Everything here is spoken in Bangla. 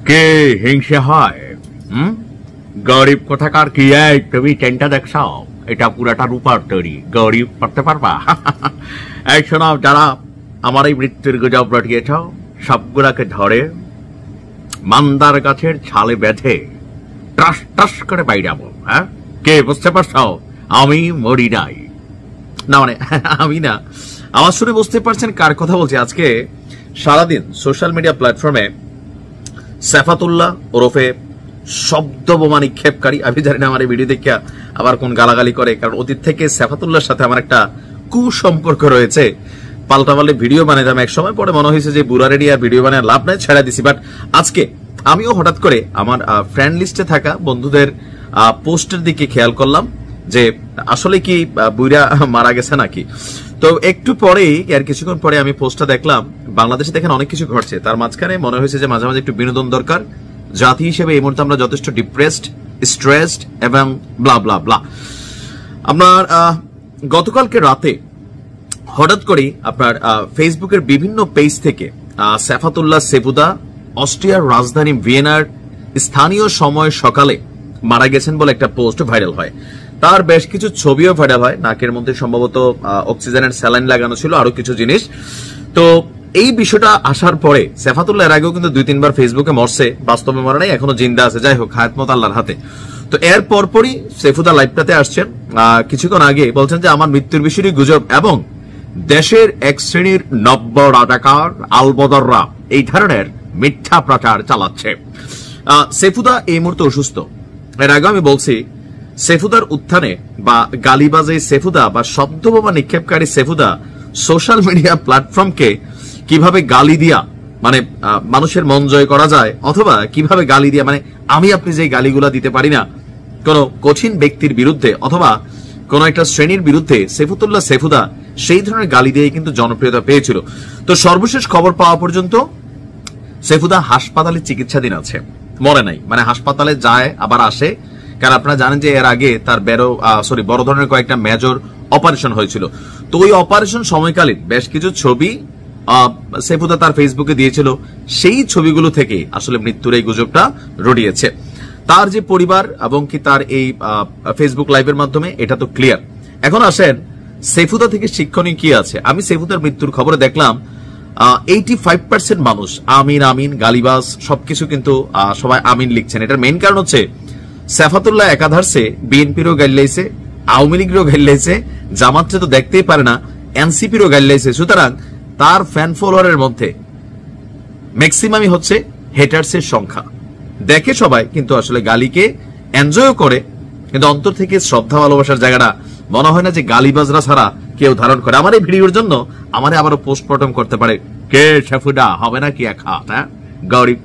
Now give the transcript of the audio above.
কে হিংসে হয়? গরিব কোথাকার কি? তুমি চেনটা দেখছো? এটা পুরাটা রূপার তৈরি। গরিব করতে পারবা? এই শোনাও, যারা আমার এই মৃত্যুর গুজব রটিয়েছ সবগুলাকে ধরে মান্দার গাছের ছালে বেঁধে টাস টাস করে বাইরাবো। হ্যাঁ, কে বুঝতে পারছো? আমি মরি নাই। না মানে আমি না, আমার শুনে বুঝতে পারছেন কার কথা বলছি। আজকে সারাদিন সোশ্যাল মিডিয়া প্ল্যাটফর্মে সাফাতুল্লাহ ওরফে শব্দ বোমা নিক্ষেপকারী, আমি জানি না আমার এই ভিডিও দেখে আবার কোন গালাগালি করে, কারণ অতীত থেকে সাফাতুল্লাহর সাথে আমার একটা কুসম্পর্ক রয়েছে। পাল্টাপাল্টি ভিডিও বানাইতাম এক সময়, পরে মনে হয়েছে যে বুড়া রেডি আর ভিডিও বানায় লাভ নাই, ছেড়ে দিছি। বাট আজকে আমিও হঠাৎ করে আমার ফ্রেন্ড লিস্টে থাকা বন্ধুদের পোস্টের দিকে খেয়াল করলাম যে আসলে কি বুইরা মারা গেছে নাকি। তো একটু পরেই আর কিছুক্ষণ পরে আমি পোস্টটা দেখলাম। বাংলাদেশে দেখেন অনেক কিছু ঘটছে, তার মাঝখানে মনে হয়েছে যে মাঝে মাঝে একটু বিনোদন দরকার। জাতি হিসেবে এই মুহূর্তে আমরা যথেষ্ট ডিপ্রেসড, স্ট্রেসড এবং ব্লা ব্লা ব্লা। আপনার গতকালকে রাতে হঠাৎ করে আপনার ফেসবুকের বিভিন্ন পেজ থেকে সাফাতুল্লাহ সেফুদা অস্ট্রিয়ার রাজধানী ভিয়েনার স্থানীয় সময় সকালে মারা গেছেন বলে একটা পোস্ট ভাইরাল হয়। তার বেশ কিছু ছবিও ভাইরাল হয়। নাকের মধ্যে সম্ভবত অক্সিজেনের স্যালাইন লাগানো ছিল, আরো কিছু জিনিস। তো এই বিষয়টা আসার পরে সাফাতুল্লাহ এর আগেও কিন্তু 2-3 বার ফেসবুকে মরছে, বাস্তবে মরে নাই, এখনো জিন্দা আছে। যাই হোক, হায়াতমত আল্লাহর হাতে। তো এর পরপরই সেফুদা লাইভটাতে আসছেন। কিছুক্ষণ আগে বলছেন যে আমার মৃত্যুর বিষয়টি গুজব এবং দেশের এক শ্রেণীর নব্য রাজাকার আলবদররা এই ধরনের মিথ্যা প্রচার চালাচ্ছে। সেফুদা এই মুহূর্তে অসুস্থ। এর আগে আমি বলছি সেফুদার উত্থানে বা গালিবাজে সেফুদা বা শব্দবোমা নিক্ষেপকারী সেফুদা সোশ্যাল মিডিয়া প্ল্যাটফর্মকে কিভাবে গালি দিয়া মানে মানুষের মন জয় করা যায়, অথবা কিভাবে গালি দিয়া মানে আমি আপনি যে গালিগুলা দিতে পারি না কোন কঠিন ব্যক্তির বিরুদ্ধে অথবা কোন একটা শ্রেণীর বিরুদ্ধে, সেফুতুল্লাহ সেফুদা সেই ধরনের গালি দিয়ে কিন্তু জনপ্রিয়তা পেয়েছিল। তো সর্বশেষ খবর পাওয়া পর্যন্ত সেফুদা হাসপাতালে চিকিৎসাধীন আছে, মরে নাই। মানে হাসপাতালে যায় আবার আসে, কারণ আপনারা জানেন যে এর আগে তার বড় ধরনের কয়েকটা মেজর অপারেশন হয়েছিল। তো ওই অপারেশন সময়কালীন বেশ কিছু ছবি সেফুদা তার ফেসবুকে দিয়েছিল। সেই ছবিগুলো থেকে আসলে মৃত্যুর এই গুজবটা রটিয়েছে। তার যে পরিবার এবং কি তার এই ফেসবুক লাইভের মাধ্যমে এটা তো ক্লিয়ার। এখন আসেন সেফুদা থেকে শিক্ষণীয় কি আছে। আমি সেফুদার মৃত্যুর খবরে দেখলাম 85% মানুষ আমিন আমিন, গালিবাজ সবকিছু কিন্তু সবাই আমিন লিখছেন। এটার মেইন কারণ হচ্ছে সাফাতুল্লাহ একাধারছে বিএনপিরও গাইলাইছে, আওয়ামী লীগেরও গাইলাইছে, জামাতকে তো দেখতেই পারে না, এনসিপিরও গাইলাইছে। সুতরাং তার ফ্যান ফলোয়ারের মধ্যে ম্যাক্সিমামই হচ্ছে হেটার্সের সংখ্যা। দেখে সবাই, কিন্তু আসলে গালিকে এনজয়ও করে, কিন্তু অন্তর থেকে শ্রদ্ধা ভালোবাসার জায়গাটা মনে হয় না যে গালিবাজরা ছাড়া কেউ ধারণ করে। আমার এই ভিডিওর জন্য আমারে আবারও পোস্টমর্টম করতে পারে কে সাফুদা হবে না কি এক হাত, হ্যাঁ গরিব।